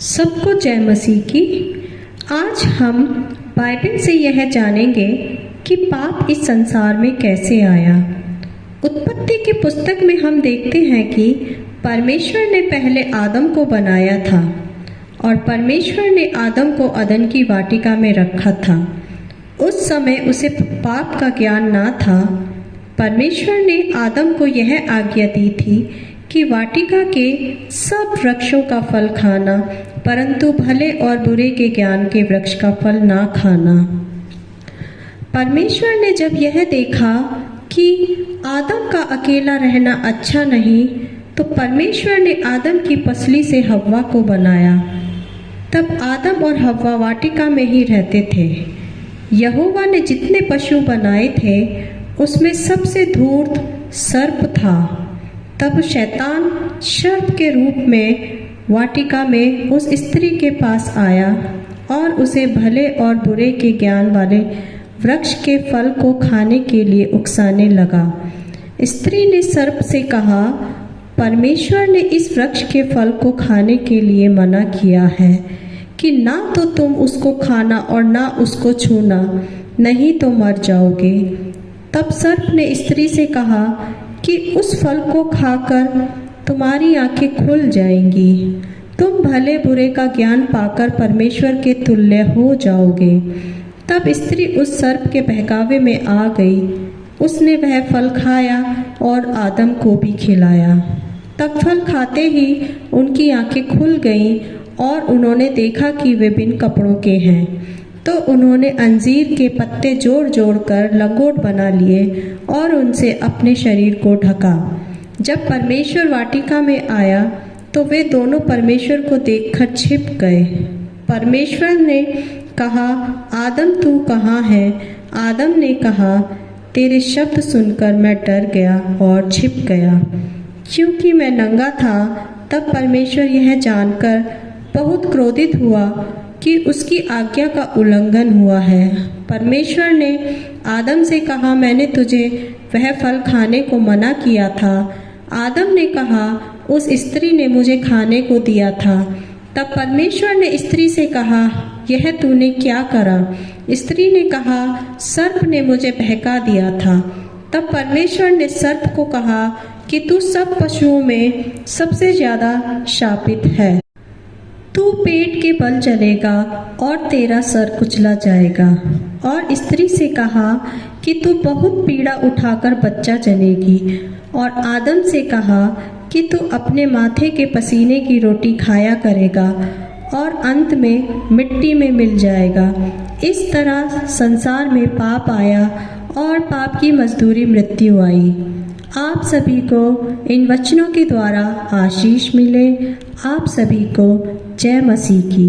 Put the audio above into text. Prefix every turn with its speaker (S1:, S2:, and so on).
S1: सबको जय मसीह की। आज हम बाइबल से यह जानेंगे कि पाप इस संसार में कैसे आया। उत्पत्ति की पुस्तक में हम देखते हैं कि परमेश्वर ने पहले आदम को बनाया था और परमेश्वर ने आदम को अदन की वाटिका में रखा था। उस समय उसे पाप का ज्ञान ना था। परमेश्वर ने आदम को यह आज्ञा दी थी कि वाटिका के सब वृक्षों का फल खाना, परंतु भले और बुरे के ज्ञान के वृक्ष का फल ना खाना। परमेश्वर ने जब यह देखा कि आदम का अकेला रहना अच्छा नहीं, तो परमेश्वर ने आदम की पसली से हव्वा को बनाया। तब आदम और हव्वा वाटिका में ही रहते थे। यहोवा ने जितने पशु बनाए थे उसमें सबसे धूर्त सर्प था। तब शैतान सर्प के रूप में वाटिका में उस स्त्री के पास आया और उसे भले और बुरे के ज्ञान वाले वृक्ष के फल को खाने के लिए उकसाने लगा। स्त्री ने सर्प से कहा, परमेश्वर ने इस वृक्ष के फल को खाने के लिए मना किया है कि ना तो तुम उसको खाना और ना उसको छूना, नहीं तो मर जाओगे। तब सर्प ने स्त्री से कहा कि उस फल को खाकर तुम्हारी आंखें खुल जाएंगी, तुम भले बुरे का ज्ञान पाकर परमेश्वर के तुल्य हो जाओगे। तब स्त्री उस सर्प के बहकावे में आ गई। उसने वह फल खाया और आदम को भी खिलाया। तब फल खाते ही उनकी आंखें खुल गईं और उन्होंने देखा कि वे बिन कपड़ों के हैं। तो उन्होंने अंजीर के पत्ते जोड़ जोड़ कर लंगोट बना लिए और उनसे अपने शरीर को ढका। जब परमेश्वर वाटिका में आया तो वे दोनों परमेश्वर को देखकर छिप गए। परमेश्वर ने कहा, आदम तू कहाँ है? आदम ने कहा, तेरे शब्द सुनकर मैं डर गया और छिप गया, क्योंकि मैं नंगा था। तब परमेश्वर यह जानकर बहुत क्रोधित हुआ कि उसकी आज्ञा का उल्लंघन हुआ है। परमेश्वर ने आदम से कहा, मैंने तुझे वह फल खाने को मना किया था। आदम ने कहा, उस स्त्री ने मुझे खाने को दिया था। तब परमेश्वर ने स्त्री से कहा, यह तूने क्या करा? स्त्री ने कहा, सर्प ने मुझे बहका दिया था। तब परमेश्वर ने सर्प को कहा कि तू सब पशुओं में सबसे ज्यादा शापित है। तू पेट के बल चलेगा और तेरा सर कुचला जाएगा। और स्त्री से कहा कि तू बहुत पीड़ा उठाकर बच्चा जनेगी। और आदम से कहा कि तू अपने माथे के पसीने की रोटी खाया करेगा और अंत में मिट्टी में मिल जाएगा। इस तरह संसार में पाप आया और पाप की मजदूरी मृत्यु आई। आप सभी को इन वचनों के द्वारा आशीष मिले। आप सभी को जय मसीह की।